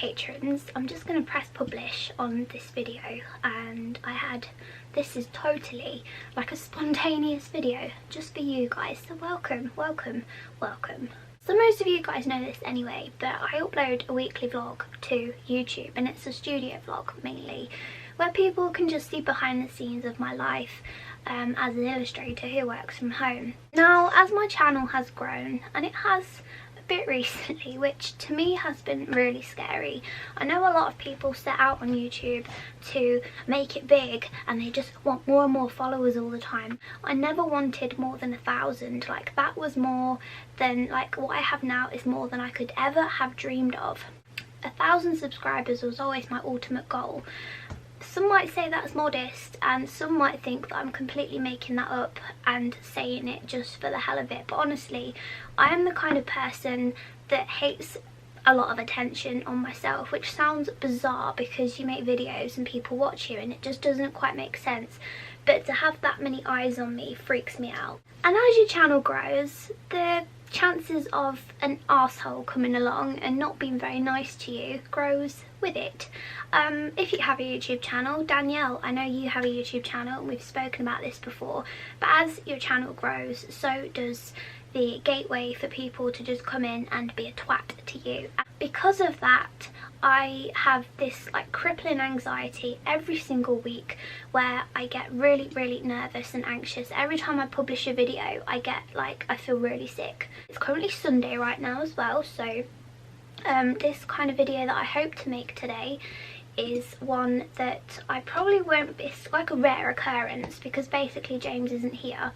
patrons, I'm just going to press publish on this video, and this is totally like a spontaneous video just for you guys, so welcome. So most of you guys know this anyway, but I upload a weekly vlog to YouTube, and it's a studio vlog mainly, where people can just see behind the scenes of my life as an illustrator who works from home. Now, as my channel has grown, and it has a bit recently, which to me has been really scary. I know a lot of people set out on YouTube to make it big and they just want more and more followers all the time. I never wanted more than 1,000. Like, that was more than, like, what I have now is more than I could ever have dreamed of. 1,000 subscribers was always my ultimate goal. Some might say that's modest, and some might think that I'm completely making that up and saying it just for the hell of it, but honestly, I am the kind of person that hates a lot of attention on myself, which sounds bizarre because you make videos and people watch you and it just doesn't quite make sense, but to have that many eyes on me freaks me out. And as your channel grows, the chances of an arsehole coming along and not being very nice to you grows with it. If you have a YouTube channel, Danielle, I know you have a YouTube channel and we've spoken about this before, but as your channel grows, so does the gateway for people to just come in and be a twat to you. Because of that, I have this like crippling anxiety every single week where I get really nervous and anxious. Every time I publish a video, I feel really sick. It's currently Sunday right now as well, so this kind of video that I hope to make today is one that I probably won't be, it's like a rare occurrence because basically James isn't here.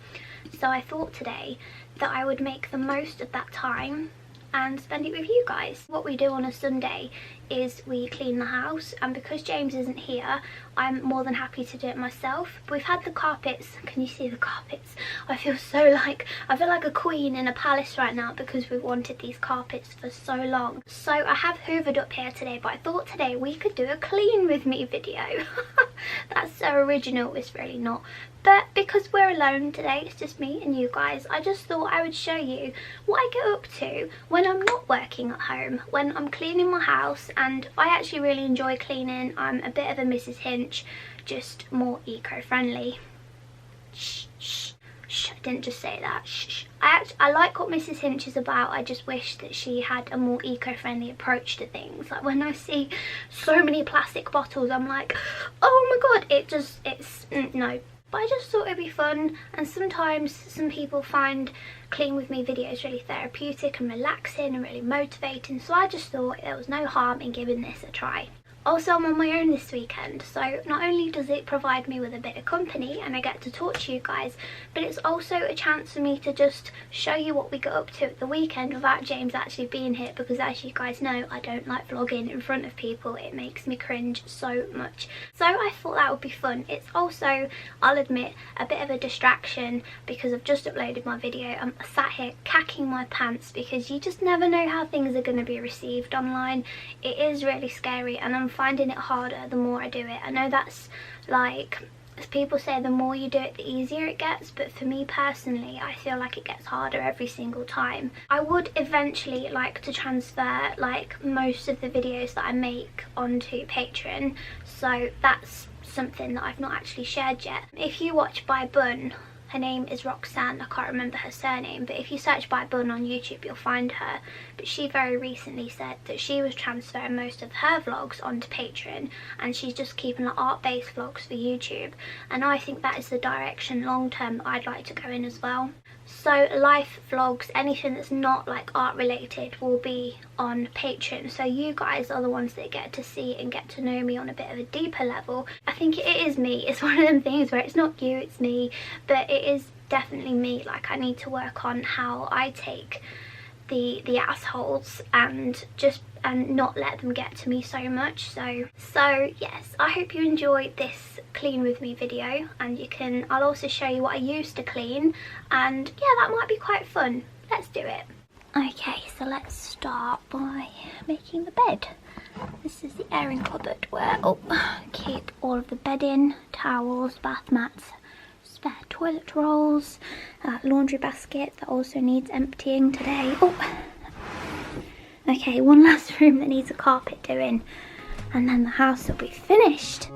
So I thought today that I would make the most of that time and spend it with you guys. What we do on a Sunday is we clean the house, and because James isn't here, I'm more than happy to do it myself. We've had the carpets, can you see the carpets? I feel like a queen in a palace right now because we've wanted these carpets for so long. So I have hoovered up here today, but I thought today we could do a clean with me video. That's so original, it's really not. But because we're alone today, it's just me and you guys, I just thought I would show you what I get up to when I'm not working at home, when I'm cleaning my house. And I actually really enjoy cleaning. I'm a bit of a Mrs. Hinch, just more eco-friendly. Shh, shh, shh, I didn't just say that, shh, shh. I like what Mrs. Hinch is about. I just wish that she had a more eco-friendly approach to things. Like when I see so many plastic bottles, I'm like, oh my god, no. But I just thought it'd be fun, and sometimes some people find clean with me videos really therapeutic and relaxing and really motivating, so I just thought there was no harm in giving this a try. Also, I'm on my own this weekend, so not only does it provide me with a bit of company and I get to talk to you guys, but it's also a chance for me to just show you what we got up to at the weekend without James actually being here, because as you guys know, I don't like vlogging in front of people. It makes me cringe so much. So I thought that would be fun. It's also, I'll admit, a bit of a distraction because I've just uploaded my video. I'm sat here cacking my pants because you just never know how things are going to be received online. It is really scary, and I'm finding it harder the more I do it. I know that's like, as people say, the more you do it the easier it gets, but for me personally, I feel like it gets harder every single time. I would eventually like to transfer like most of the videos that I make onto Patreon, so that's something that I've not actually shared yet. If you watch By Bun, her name is Roxanne, I can't remember her surname, but if you search By Bun on YouTube you'll find her. But she very recently said that she was transferring most of her vlogs onto Patreon, and she's just keeping like art-based vlogs for YouTube, and I think that is the direction long term that I'd like to go in as well. So life vlogs, anything that's not like art related, will be on Patreon, so you guys are the ones that get to see and get to know me on a bit of a deeper level. I think it is me. It's one of them things where it's not you, it's me, but it is definitely me. Like, I need to work on how I take the assholes and not let them get to me so much. So yes, I hope you enjoyed this clean with me video, and I'll also show you what I used to clean, and yeah, that might be quite fun. Let's do it. Okay, so let's start by making the bed. This is the airing cupboard where I keep all of the bedding, towels, bath mats, spare toilet rolls, laundry basket that also needs emptying today. Okay, one last room that needs a carpet doing, and then the house will be finished.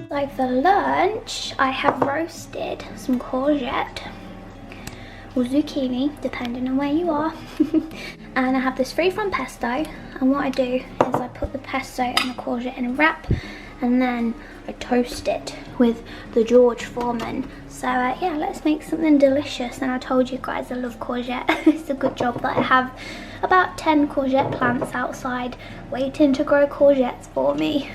So for lunch, I have roasted some courgette or zucchini, depending on where you are. And I have this free from pesto. And what I do is I put the pesto and the courgette in a wrap, and then I toast it with the George Foreman. So yeah, let's make something delicious. And I told you guys I love courgette. It's a good job that I have about 10 courgette plants outside waiting to grow courgettes for me.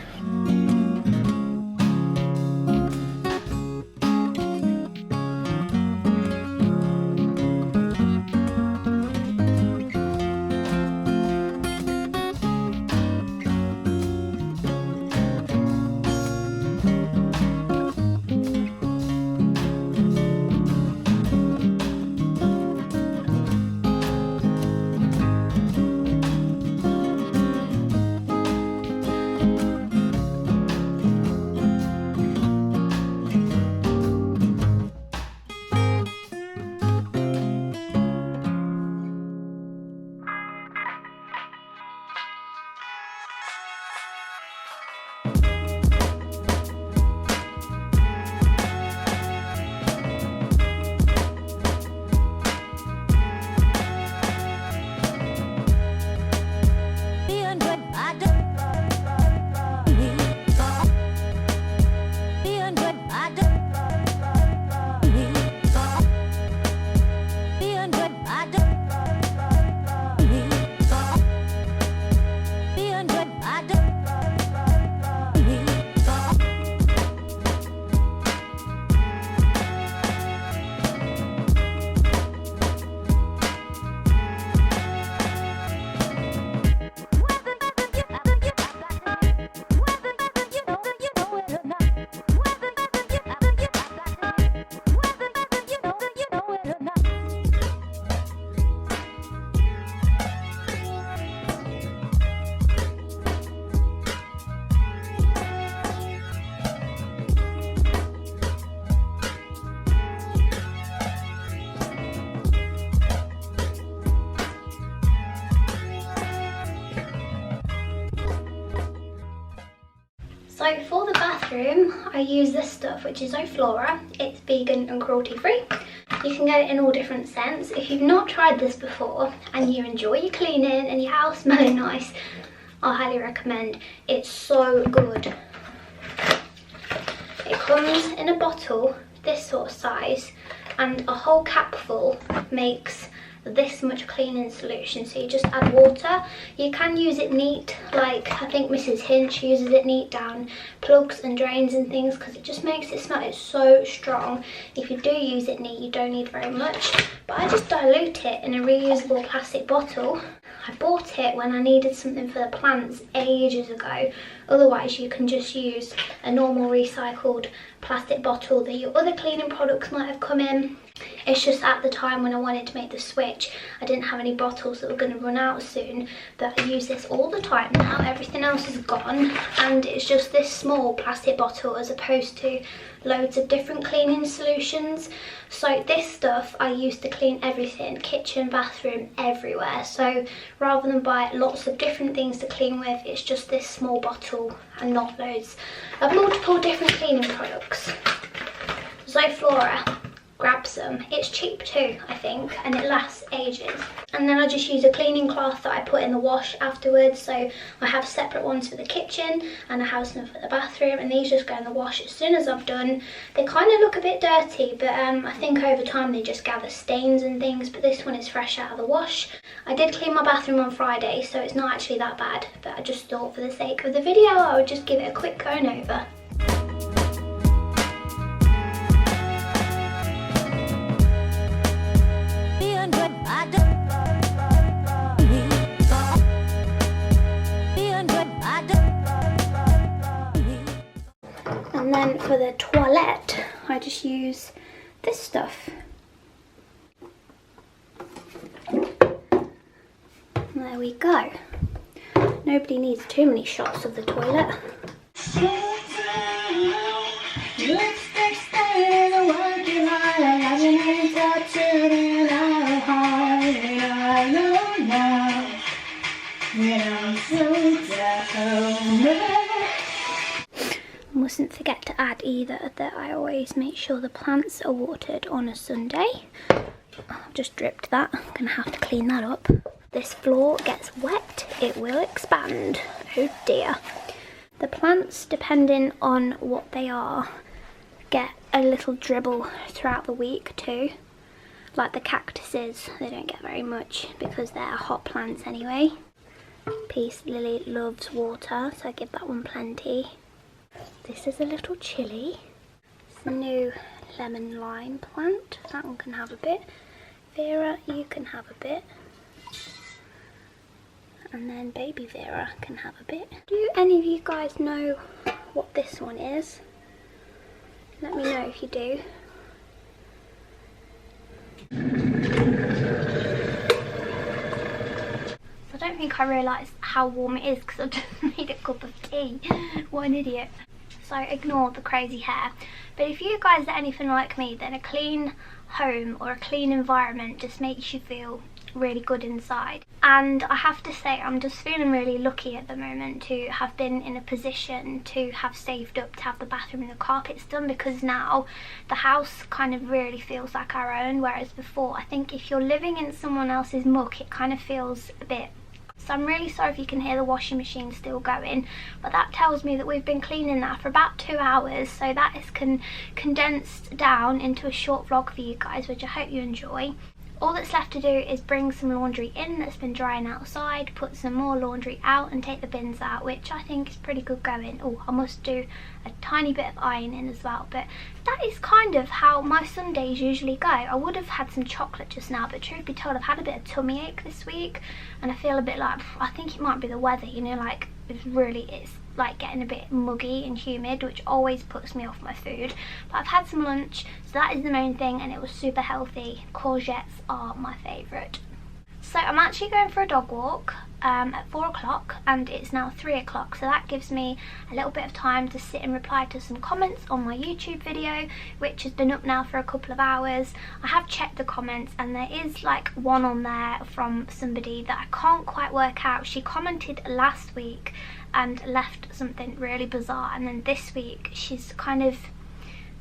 So for the bathroom, I use this stuff, which is O'Flora. It's vegan and cruelty free. You can get it in all different scents. If you've not tried this before and you enjoy your cleaning and your house smelling nice, I highly recommend. It's so good. It comes in a bottle this sort of size, and a whole capful makes this much cleaning solution. So you just add water. You can use it neat, like I think Mrs. Hinch uses it neat down plugs and drains and things, because it just makes it smell. It's so strong. If you do use it neat, you don't need very much, but I just dilute it in a reusable plastic bottle. I bought it when I needed something for the plants ages ago. Otherwise you can just use a normal recycled plastic bottle that your other cleaning products might have come in. It's just at the time when I wanted to make the switch, I didn't have any bottles that were going to run out soon, but I use this all the time now. Everything else is gone, and it's just this small plastic bottle as opposed to loads of different cleaning solutions. So this stuff I use to clean everything, kitchen, bathroom, everywhere. So rather than buy lots of different things to clean with, it's just this small bottle and not loads of multiple different cleaning products. Zoflora, grab some. It's cheap too, I think, and it lasts ages. And then I just use a cleaning cloth that I put in the wash afterwards. So I have separate ones for the kitchen and I have some for the bathroom, and these just go in the wash as soon as I've done. They kind of look a bit dirty, but I think over time they just gather stains and things, but this one is fresh out of the wash. I did clean my bathroom on Friday, so it's not actually that bad, but I just thought for the sake of the video I would just give it a quick going over. And then for the toilette, I just use this stuff. There we go. Nobody needs too many shots of the toilet. Mustn't forget to add either that I always make sure the plants are watered on a Sunday. I've just dripped that. I'm going to have to clean that up. This floor gets wet, it will expand. Oh dear. The plants, depending on what they are, get a little dribble throughout the week too. Like the cactuses, they don't get very much because they're hot plants anyway. Peace Lily loves water, so I give that one plenty. This is a little chilli. It's a new lemon lime plant. That one can have a bit. Vera, you can have a bit. And then baby Vera can have a bit. Do any of you guys know what this one is? Let me know if you do. I don't think I realised how warm it is because I just made a cup of tea. What an idiot. So ignore the crazy hair. But if you guys are anything like me, then a clean home or a clean environment just makes you feel really good inside. And I have to say, I'm just feeling really lucky at the moment to have been in a position to have saved up to have the bathroom and the carpets done, because now the house kind of really feels like our own, whereas before I think if you're living in someone else's muck it kind of feels a bit. So I'm really sorry if you can hear the washing machine still going, but that tells me that we've been cleaning that for about 2 hours, so that is condensed down into a short vlog for you guys, which I hope you enjoy. All that's left to do is bring some laundry in that's been drying outside, put some more laundry out and take the bins out, which I think is pretty good going. Oh, I must do a tiny bit of ironing as well, but that is kind of how my Sundays usually go. I would have had some chocolate just now, but truth be told I've had a bit of tummy ache this week and I feel a bit like, I think it might be the weather, you know, like it's like getting a bit muggy and humid, which always puts me off my food. But I've had some lunch, so that is the main thing, and it was super healthy. Courgettes are my favourite. So I'm actually going for a dog walk at 4 o'clock, and it's now 3 o'clock, so that gives me a little bit of time to sit and reply to some comments on my YouTube video, which has been up now for a couple of hours. I have checked the comments and there is like one on there from somebody that I can't quite work out. She commented last week and left something really bizarre, and then this week she's kind of,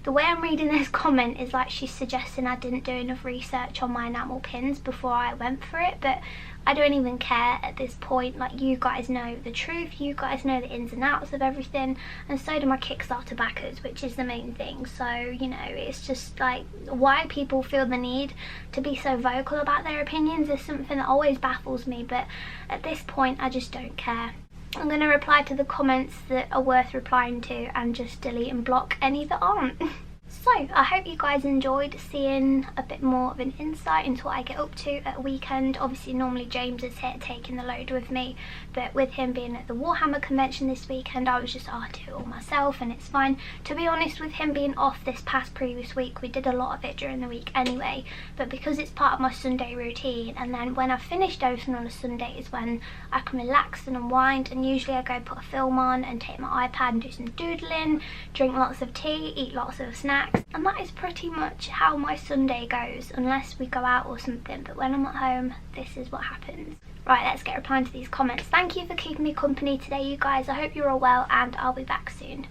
the way I'm reading this comment is like she's suggesting I didn't do enough research on my enamel pins before I went for it, but I don't even care at this point. Like, you guys know the truth, you guys know the ins and outs of everything, and so do my Kickstarter backers, which is the main thing. So, you know, it's just like why people feel the need to be so vocal about their opinions is something that always baffles me, but at this point I just don't care. I'm going to reply to the comments that are worth replying to and just delete and block any that aren't. So I hope you guys enjoyed seeing a bit more of an insight into what I get up to at a weekend. Obviously normally James is here taking the load with me, but with him being at the Warhammer convention this weekend, I was just, I'll do it all myself and it's fine. To be honest, with him being off this previous week, we did a lot of it during the week anyway, but because it's part of my Sunday routine, and then when I've finished everything on a Sunday is when I can relax and unwind, and usually I go put a film on and take my iPad and do some doodling, drink lots of tea, eat lots of snacks, and that is pretty much how my Sunday goes, unless we go out or something. But when I'm at home, this is what happens. Right, let's get replying to these comments. Thank you for keeping me company today, you guys. I hope you're all well, and I'll be back soon.